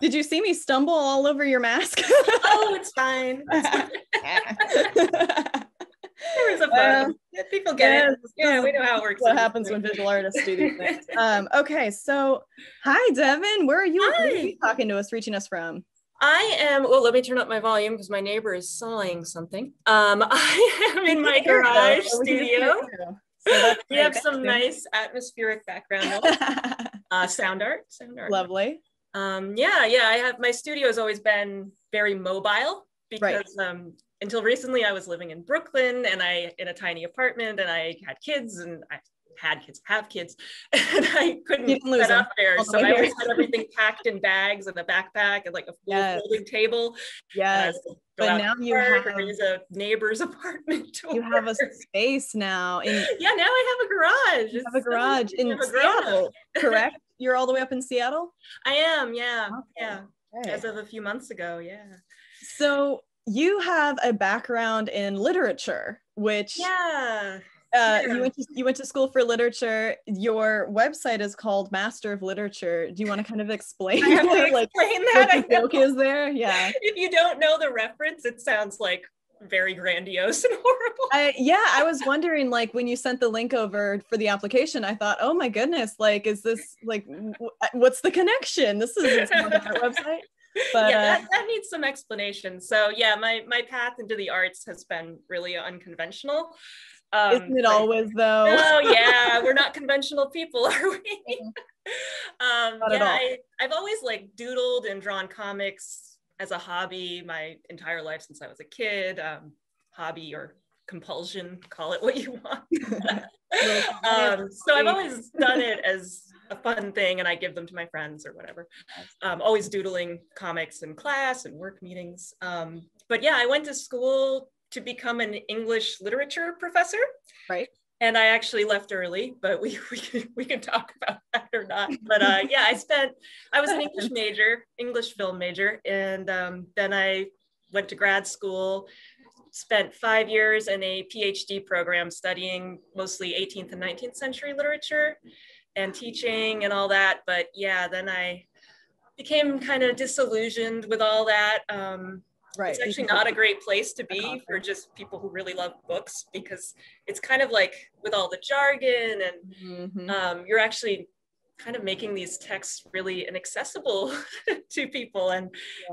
Did you see me stumble all over your mask? Oh, it's fine. There was a fun. People get it. Yeah, we know how it works. What happens when visual artists do these things. Okay, so hi, Devon. Where are you talking to us, reaching us from? I am, well, let me turn up my volume because my neighbor is sawing something. I am in my garage studio. So we have some nice atmospheric background. Sound art. Lovely. I have, my studio has always been very mobile because until recently I was living in Brooklyn and in a tiny apartment, and I had kids, and I have kids, and I couldn't set up there. So I always had everything packed in bags and a backpack and like a full folding table. Yes. But now you have a neighbor's apartment. You have a space now. Now I have a garage. You have a garage in Seattle, correct? You're all the way up in Seattle? I am, yeah. Okay. Yeah. Okay. As of a few months ago, yeah. So you have a background in literature, which you went to school for literature. Your website is called Master of Literature. Do you want to kind of explain that? What the joke is there? Yeah. If you don't know the reference, it sounds like very grandiose and horrible. I was wondering, like, when you sent the link over for the application, I thought, oh my goodness, like, is this like, what's the connection? This isn't our website. But that needs some explanation. So yeah, my path into the arts has been really unconventional. Isn't it always though? Oh yeah, we're not conventional people, are we? Not at all. I've always like doodled and drawn comics as a hobby my entire life since I was a kid. Hobby or compulsion, call it what you want. So I've always done it as a fun thing, and I give them to my friends or whatever. Always doodling comics in class and work meetings. But yeah, I went to school to become an English literature professor. Right. And I actually left early, but we can talk about that or not. But I was an English film major. And then I went to grad school, spent 5 years in a PhD program studying mostly 18th and 19th century literature and teaching and all that. But yeah, then I became kind of disillusioned with all that. It's actually not a great place to be for just people who really love books, because it's kind of like with all the jargon and you're actually kind of making these texts really inaccessible to people. And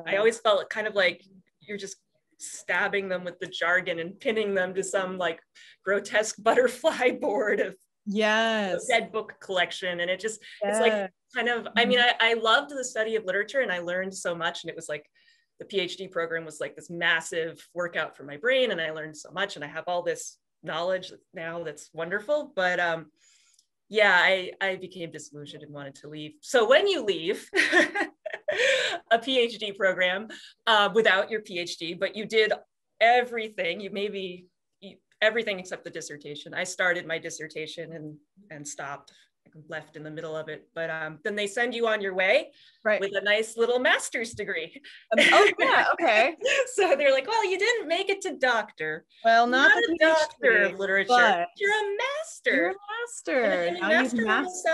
I always felt kind of like you're just stabbing them with the jargon and pinning them to some like grotesque butterfly board of dead book collection. And it just, it's like kind of, I mean, I loved the study of literature and I learned so much, and it was like, the PhD program was like this massive workout for my brain, and I learned so much, and I have all this knowledge now that's wonderful. But I became disillusioned and wanted to leave. So when you leave a PhD program without your PhD, but you did everything, everything except the dissertation. I started my dissertation and stopped. Left in the middle of it, but then they send you on your way with a nice little master's degree. Okay. So they're like, well, you didn't make it to doctor. Well, not a doctor of literature. You're a master. You're a master. Now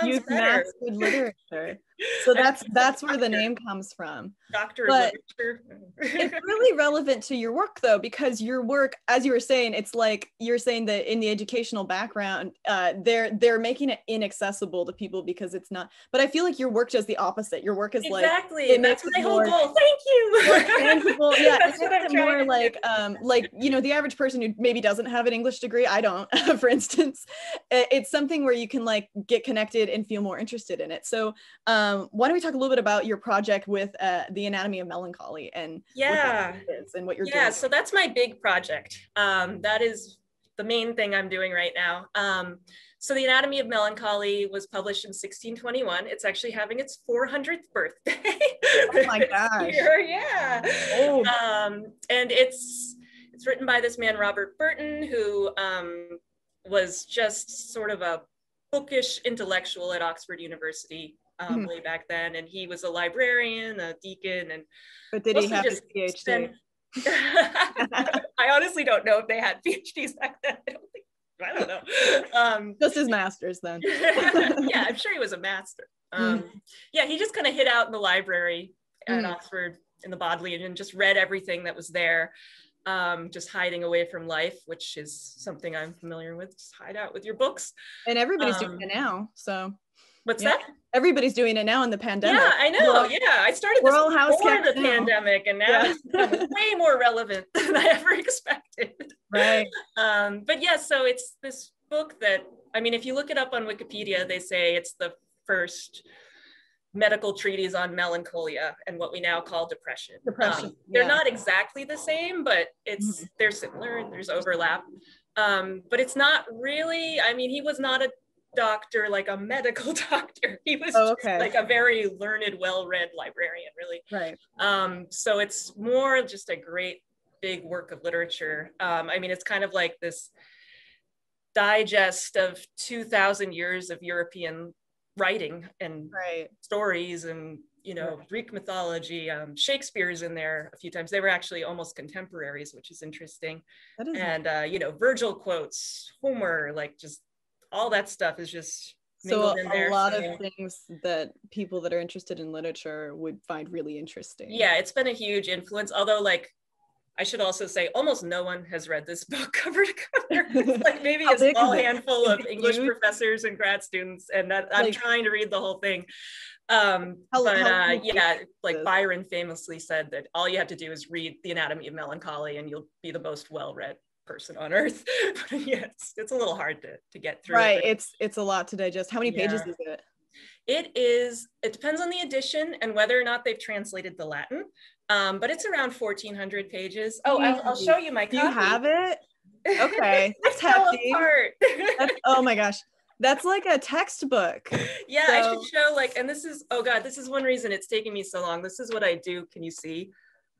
you've mastered literature. So that's where the name comes from. Doctor of literature. It's really relevant to your work though, because your work, as you were saying, it's like you're saying that in the educational background, they're making it inaccessible to people because it's not. But I feel like your work does the opposite. Your work is exactly. That's my whole goal. Thank you. More tangible. Yeah, that's what I'm more like the average person who maybe doesn't have an English degree. I don't, for instance. It's something where you can like get connected and feel more interested in it. So why don't we talk a little bit about your project with the Anatomy of Melancholy and what that is and what you're doing? So that's my big project. That is the main thing I'm doing right now. So the Anatomy of Melancholy was published in 1621. It's actually having its 400th birthday. Oh my gosh. Yeah. And it's written by this man, Robert Burton, who was just sort of a bookish intellectual at Oxford University way back then. And he was a librarian, a deacon, but did he have his PhD? I honestly don't know if they had PhDs back then. I don't know. Just his master's then. Yeah, I'm sure he was a master. Yeah, he just kind of hid out in the library at Oxford in the Bodleian and just read everything that was there. Just hiding away from life, which is something I'm familiar with. Just hide out with your books. And everybody's doing it now. So what's that? Everybody's doing it now in the pandemic. Yeah, I know. I started this before the pandemic, and now it's way more relevant than I ever expected. Right. But yeah, so it's this book that, I mean, if you look it up on Wikipedia, they say it's the first medical treatise on melancholia and what we now call depression. They're not exactly the same, but they're similar and there's overlap. But it's not really, I mean, he was not a doctor, like a medical doctor. He was just like a very learned, well-read librarian, really. Right. So it's more just a great big work of literature. I mean, it's kind of like this digest of 2,000 years of European writing and stories and, you know, Greek mythology. Shakespeare's in there a few times. They were actually almost contemporaries, which is interesting. And, you know, Virgil quotes, Homer, like just all that stuff is just mingled in there. A lot of things that people that are interested in literature would find really interesting. Yeah, it's been a huge influence, although like, I should also say almost no one has read this book cover to cover. It's like maybe a small handful of English professors and grad students, and that I'm trying to read the whole thing. Yeah, like Byron famously said that all you have to do is read The Anatomy of Melancholy and you'll be the most well-read person on earth. But yeah, it's a little hard to get through. Right, it's a lot to digest. How many pages is it? It depends on the edition and whether or not they've translated the Latin. But it's around 1,400 pages. Oh, I'll show you my copy. You have it? Okay, that's hefty. Oh my gosh, that's like a textbook. Yeah, so. I should show like, and this is, oh God, this is one reason it's taking me so long. This is what I do. Can you see?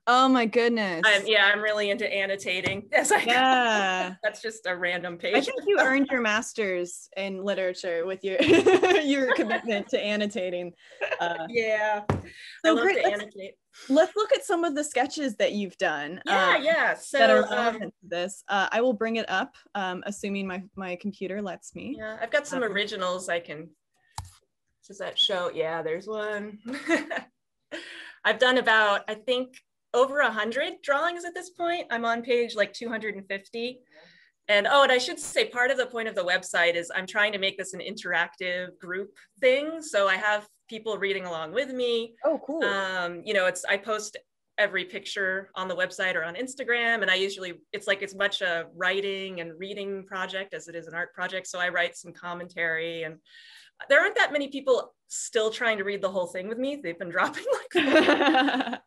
Oh my goodness. I'm really into annotating as I go. That's just a random page. I think you earned your master's in literature with your your commitment to annotating. Yeah, so I love to annotate. Let's look at some of the sketches that you've done. So that are relevant to this. I will bring it up, assuming my computer lets me. Yeah, I've got some originals I can. Does that show? Yeah, there's one. I've done about, I think, over 100 drawings at this point. I'm on page like 250. And and I should say part of the point of the website is I'm trying to make this an interactive group thing. So I have people reading along with me. Oh, cool. You know, I post every picture on the website or on Instagram. And it's like as much a writing and reading project as it is an art project. So I write some commentary, and there aren't that many people still trying to read the whole thing with me. They've been dropping like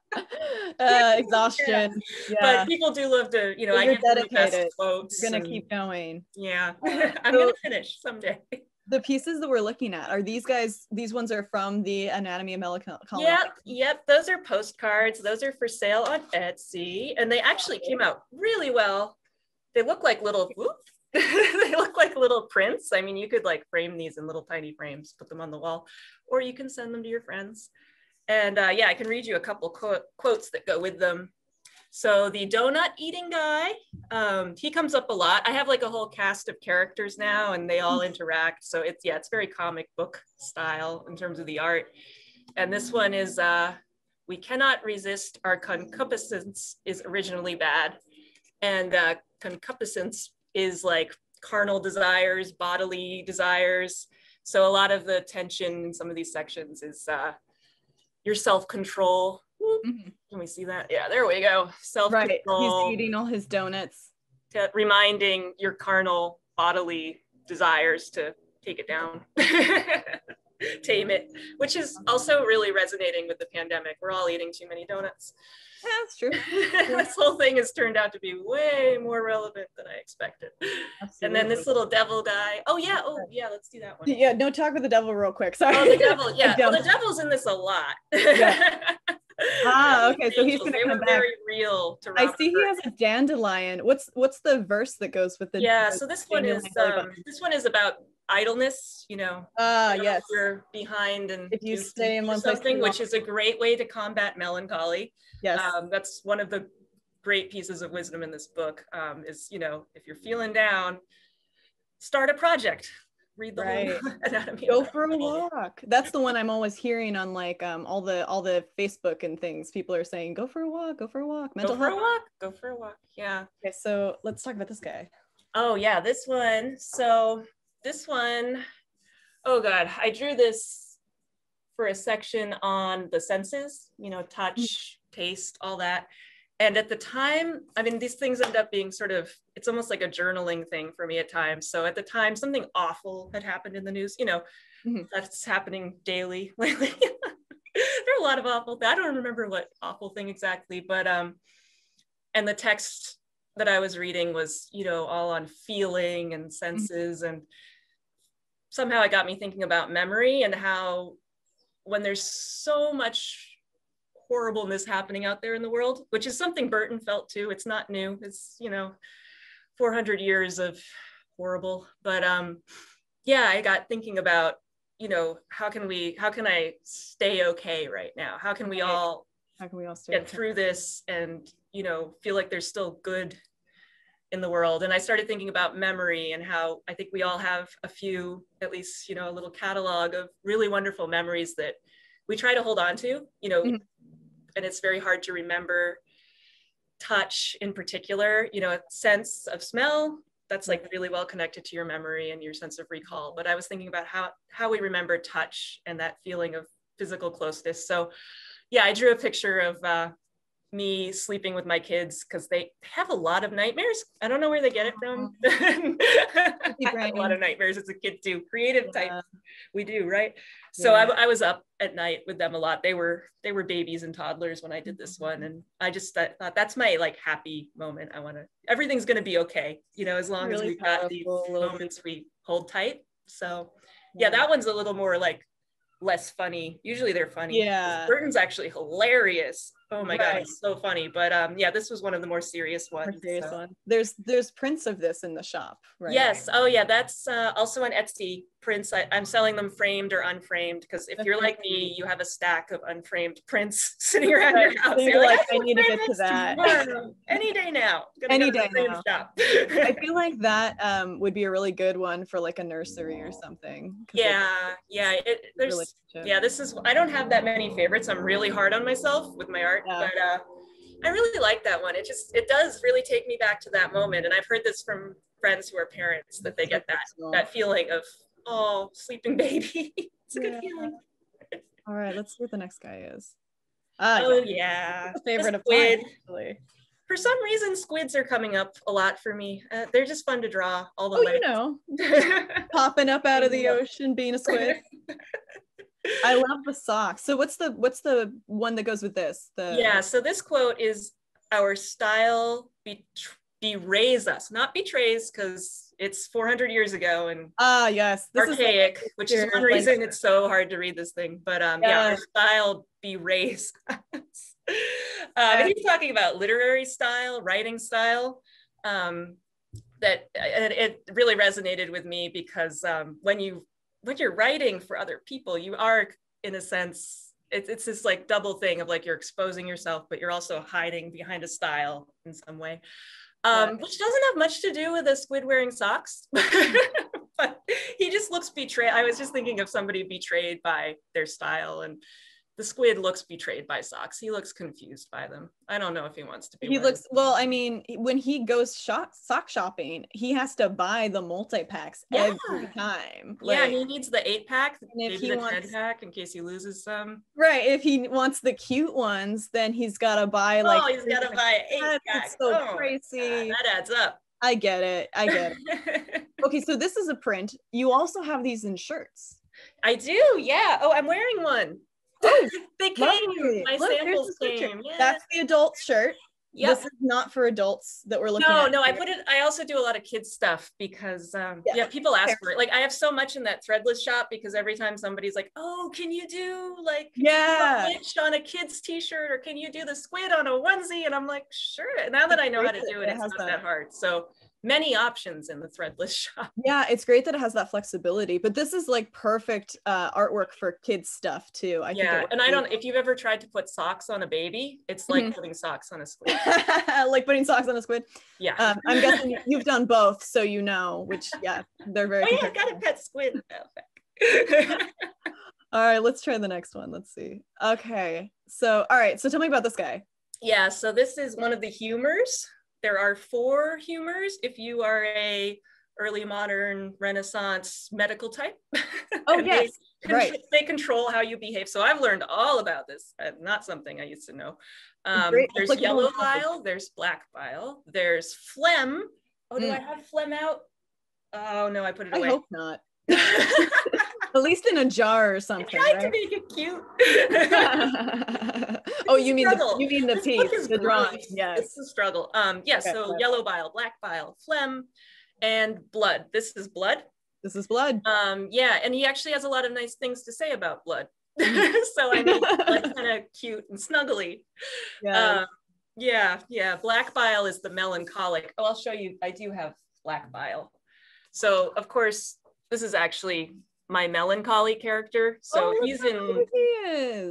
exhaustion. Yeah. But people do love to, you know, I give them the best quotes. You're gonna keep going. Yeah. I'm gonna finish someday. The pieces that we're looking at, are these ones are from the Anatomy of Melancholy? Yep. Those are postcards. Those are for sale on Etsy. And they actually came out really well. They look like little, they look like little prints. I mean, you could like frame these in little tiny frames, put them on the wall, or you can send them to your friends. And I can read you a couple quotes that go with them. So the donut eating guy, he comes up a lot. I have like a whole cast of characters now, and they all interact. So it's very comic book style in terms of the art. And this one is, we cannot resist our concupiscence is originally bad. And concupiscence is like carnal desires, bodily desires. So a lot of the tension in some of these sections is your self-control. Can we see that? Yeah, there we go. Self-control. He's eating all his donuts. Reminding your carnal bodily desires to take it down. Tame it, which is also really resonating with the pandemic. We're all eating too many donuts. Yeah, that's true. This whole thing has turned out to be way more relevant than I expected. Absolutely. And then this little devil guy. Oh yeah, let's do that one. Yeah, no, talk with the devil real quick. Sorry. Oh, the devil. Yeah, well, the devil's in this a lot. Yeah. Okay, so he's gonna come back. Very real to Robert. I see he has a dandelion. What's the verse that goes with the? Yeah, so this one is about idleness, you know. Yes. You're behind, and if you stay in one place, something, which is a great way to combat melancholy. Yes. That's one of the great pieces of wisdom in this book. Is, you know, if you're feeling down, start a project. read the right. whole anatomy. Go for a walk. That's the one I'm always hearing on like all the Facebook and things. People are saying, go for a walk, go for a walk. Mental health. Go for a walk. Yeah. Okay, so let's talk about this guy. Oh yeah, this one. So this one, oh God, I drew this for a section on the senses, you know, touch, taste, all that. And at the time, I mean, these things end up being sort of, it's almost like a journaling thing for me at times. So at the time, something awful had happened in the news, you know, that's happening daily lately. There are a lot of awful, I don't remember what awful thing exactly, but, and the text that I was reading was, you know, all on feeling and senses. And somehow it got me thinking about memory and how when there's so much horribleness happening out there in the world, which is something Burton felt too. It's not new. It's, you know, 400 years of horrible. But yeah, I got thinking about, you know, how can I stay okay right now? How can we all get through this and, you know, feel like there's still good in the world? And I started thinking about memory and how I think we all have a few, at least, you know, a little catalog of really wonderful memories that we try to hold on to, you know, and it's very hard to remember. Touch in particular, you know, a sense of smell, that's like really well connected to your memory and your sense of recall. But I was thinking about how we remember touch and that feeling of physical closeness. So yeah, I drew a picture of me sleeping with my kids because they have a lot of nightmares. I don't know where they get it from. I had a lot of nightmares as a kid too. Creative type, we do, right? So I was up at night with them a lot. They were babies and toddlers when I did this one, and I just thought that's my like happy moment. Everything's gonna be okay, you know, as long as we've got these moments we hold tight. So yeah, that one's a little more like less funny. Usually they're funny. Yeah. Burton's actually hilarious. Oh my God, it's so funny. But yeah, this was one of the more serious ones. One. There's prints of this in the shop, right? Yes. Oh yeah, that's also on Etsy prints. I'm selling them framed or unframed because if you're like me, you have a stack of unframed prints sitting around your house. You're like, I need to get to that. Any day now. Any day now. I feel like that would be a really good one for like a nursery or something. Yeah. This is, I don't have that many favorites. I'm really hard on myself with my art, but I really like that one. It does really take me back to that moment. And I've heard this from friends who are parents that they get that feeling of, oh, sleeping baby. It's a good feeling. All right, let's see what the next guy is. Yeah. Favorite of mine, actually. For some reason, squids are coming up a lot for me. They're just fun to draw all the way. You know, popping up out of the ocean, being a squid. I love the socks. So what's the one that goes with this? So this quote is, our style berays us, not betrays, because it's 400 years ago and yes, this archaic, which is one reason it's so hard to read this thing. But our style berays us. He's talking about literary style, writing style. That it really resonated with me because when you're writing for other people, you are, in a sense, it's this like double thing of like you're exposing yourself, but you're also hiding behind a style in some way, which doesn't have much to do with a squid wearing socks. But he just looks betrayed. I was just thinking of somebody betrayed by their style, and the squid looks betrayed by socks. He looks confused by them. I don't know if he wants to be. He looks, well, I mean, when he goes sock shopping, he has to buy the multi-packs every time. Like, he needs the 8-pack, maybe the 10-pack in case he loses some. Right, if he wants the cute ones, then he's got to buy like. He's got to buy 8-pack. That's so crazy. God, that adds up. I get it. Okay, so this is a print. You also have these in shirts. I do, yeah. Oh, I'm wearing one. Oh, they came. My samples came. Yeah. That's the adult shirt. Yep. This is not for adults that we're looking at. No, I also do a lot of kids stuff because people ask for it. Like I have so much in that threadless shop because every time somebody's like, oh, can you do like a witch on a kid's t-shirt, or can you do the squid on a onesie? And I'm like, sure. Now that I know how to do it, it's not that hard. So many options in the threadless shop. Yeah, it's great that it has that flexibility, but this is like perfect artwork for kids stuff too. I think and I don't, if you've ever tried to put socks on a baby, it's like putting socks on a squid. Like putting socks on a squid. Yeah. I'm guessing you've done both, so you know, which, yeah, they're very I got a pet squid. All right, let's try the next one. Let's see. Okay, so all right, so tell me about this guy. Yeah, so this is one of the humors. There are 4 humors if you are a early modern Renaissance medical type. Oh, yes, right. They control how you behave. So I've learned all about this. Not something I used to know. There's yellow bile, there's black bile, there's phlegm. Oh, do I have phlegm out? Oh no, I put it away. I hope not. At least in a jar or something. I tried to make it cute. Oh, you mean the teeth, the drawing. Yes. It's a struggle. So yellow bile, black bile, phlegm, and blood. This is blood. This is blood. And he actually has a lot of nice things to say about blood. So I mean, like kind of cute and snuggly. Black bile is the melancholic. Oh, I'll show you. I do have black bile. So of course, this is actually my Melancholy character. So he's in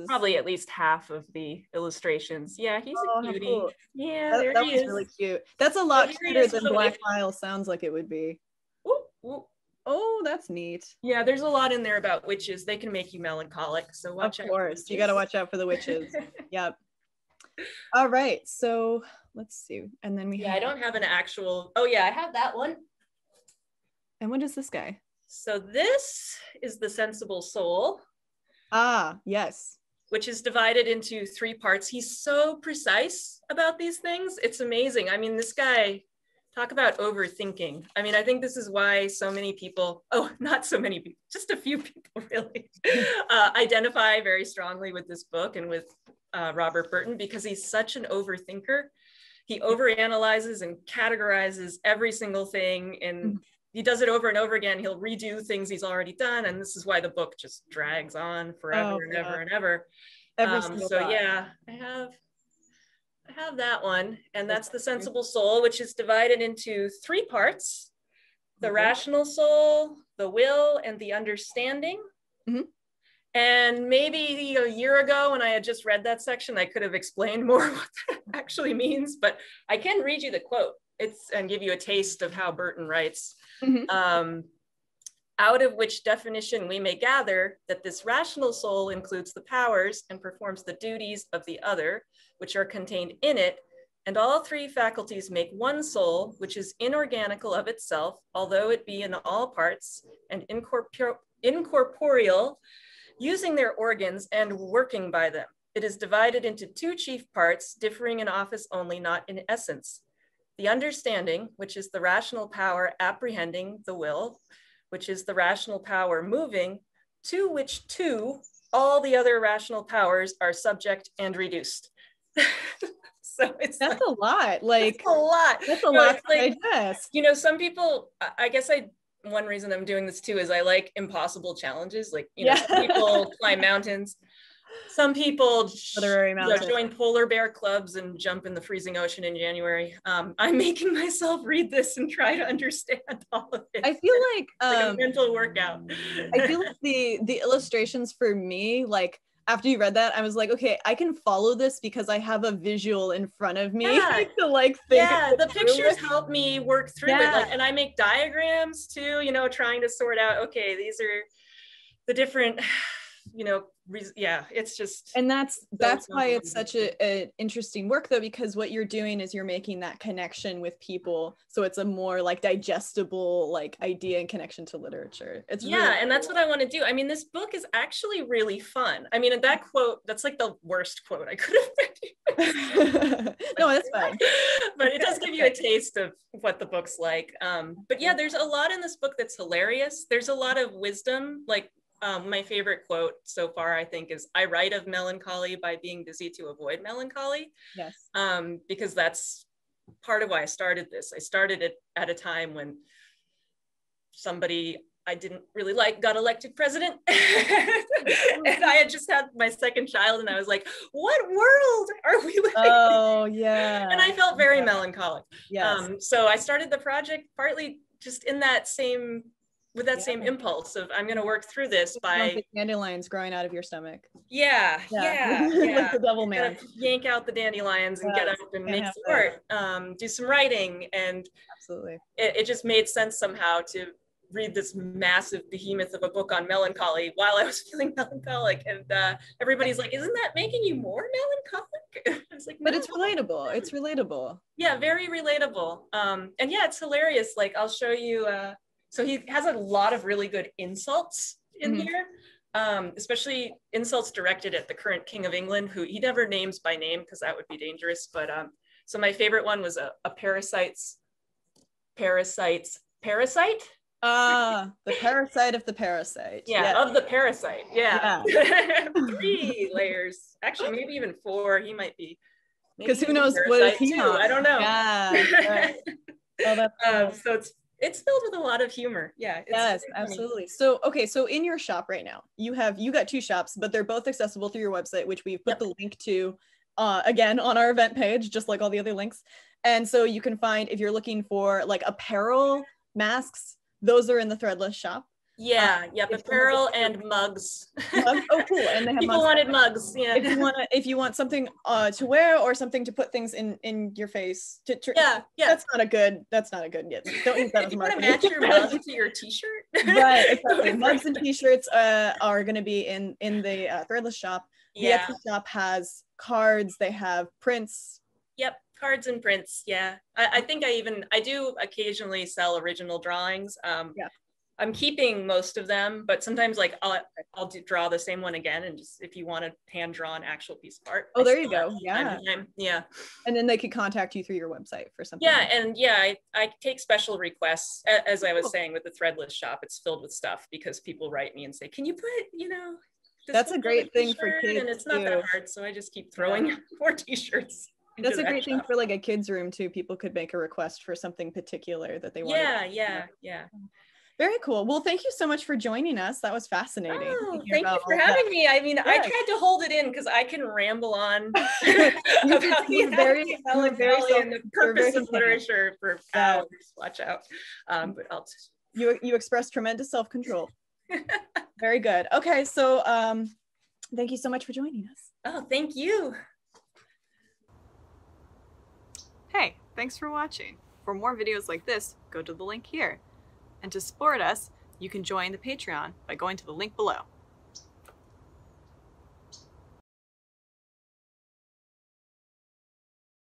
probably at least half of the illustrations. Yeah, he's a cutie. Cool. Yeah, that was really cute. That's a lot cuter than black bile sounds like it would be. Ooh. Oh, that's neat. Yeah, there's a lot in there about witches. They can make you melancholic, so watch out. Of course, you got to watch out for the witches. Yep. All right, so let's see. And then I don't have an actual, I have that one. And what is this guy? So this is the sensible soul. Ah, yes. Which is divided into 3 parts. He's so precise about these things. It's amazing. I mean, this guy, talk about overthinking. I mean, I think this is why so many people, not so many people, just a few people really, identify very strongly with this book and with Robert Burton, because he's such an overthinker. He overanalyzes and categorizes every single thing, and he does it over and over again. He'll redo things he's already done. And this is why the book just drags on forever and ever and ever. I have that one. And that's the sensible soul, which is divided into 3 parts: the rational soul, the will, and the understanding. And maybe a year ago, when I had just read that section, I could have explained more what that actually means, but I can read you the quote and give you a taste of how Burton writes. Out of which definition we may gather that this rational soul includes the powers and performs the duties of the other, which are contained in it, and all 3 faculties make one soul, which is inorganical of itself, although it be in all parts, and incorporeal, using their organs and working by them. It is divided into 2 chief parts, differing in office only, not in essence. The understanding, which is the rational power apprehending the will, which is the rational power moving, to which all the other rational powers are subject and reduced. So that's a lot. Like, that's a lot. That's a lot to digest. You know, some people, I guess one reason I'm doing this too is I like impossible challenges. Like, you know, some people climb mountains. Some people join polar bear clubs and jump in the freezing ocean in January. I'm making myself read this and try to understand all of it. I feel like, like a mental workout. I feel like the illustrations for me, like after you read that, I was like, okay, I can follow this because I have a visual in front of me to like think. Yeah, the pictures help me work through it. Like, and I make diagrams too, you know, trying to sort out, okay, these are the different, you know, it's just, and that's why it's such an interesting work though, because what you're doing is you're making that connection with people, so it's a more like digestible like idea and connection to literature. It's really and cool. That's what I want to do. I mean, this book is actually really fun. I mean, and that quote, that's like the worst quote I could have read. No, that's fine. But it does give you a taste of what the book's like. But yeah, there's a lot in this book that's hilarious. There's a lot of wisdom. Like, my favorite quote so far, I think, is, "I write of melancholy by being busy to avoid melancholy." Yes. Because that's part of why I started this. I started it at a time when somebody I didn't really like got elected president. And I had just had my second child, and I was like, what world are we living Oh, yeah. And I felt very melancholic. Yes. So I started the project partly just in that same, with that same impulse of I'm going to work through this by the dandelions growing out of your stomach. Yeah. Like the devil man. Gotta yank out the dandelions and get up and make some art, do some writing, and absolutely, it just made sense somehow to read this massive behemoth of a book on melancholy while I was feeling melancholic, and everybody's like, "Isn't that making you more melancholic?" I was like, "But it's relatable. It's relatable." Yeah, very relatable. And yeah, it's hilarious. Like, I'll show you. So he has a lot of really good insults in here, especially insults directed at the current King of England, who he never names by name because that would be dangerous. But so my favorite one was a parasite. The parasite of the parasite. Yeah, of the parasite. Yeah. 3 layers. Actually, maybe even 4. He might be. Because who knows what is he too. I don't know. Yeah. Right. Oh, that's cool. So it's filled with a lot of humor. Yeah. Yes, absolutely. So, okay, so in your shop right now, you got 2 shops, but they're both accessible through your website, which we've put the link to again on our event page, just like all the other links. And so you can find, if you're looking for like apparel, masks, those are in the Threadless shop. Yeah, apparel and mugs. Oh, cool! And they have people wanted mugs. Yeah. If you want something to wear or something to put things in your face. Yeah. That's not a good. Yet. Don't use that as marketing. You want to match your mug to your T-shirt. Right. Exactly. Mugs and T-shirts are going to be in the Threadless shop. The Etsy shop has cards. They have prints. Yep, cards and prints. Yeah, I think I do occasionally sell original drawings. I'm keeping most of them, but sometimes like I'll draw the same one again, and just if you want a hand drawn actual piece of art. Oh, there you go. Yeah. Yeah. And then they could contact you through your website for something. Yeah, and I take special requests. As I was saying with the Threadless shop, it's filled with stuff because people write me and say, "Can you put That's a great thing for kids, and it's not that hard, so I just keep throwing more T-shirts. That's a great thing for like a kids room too. People could make a request for something particular that they want. Yeah. Very cool. Well, thank you so much for joining us. That was fascinating. Oh, thank you for having me. I mean, I tried to hold it in because I can ramble on about the melancholy and the purpose of literature for hours. Watch out. But I'll just... You expressed tremendous self-control. Very good. Okay, so thank you so much for joining us. Oh, thank you. Hey, thanks for watching. For more videos like this, go to the link here. And to support us, you can join the Patreon by going to the link below.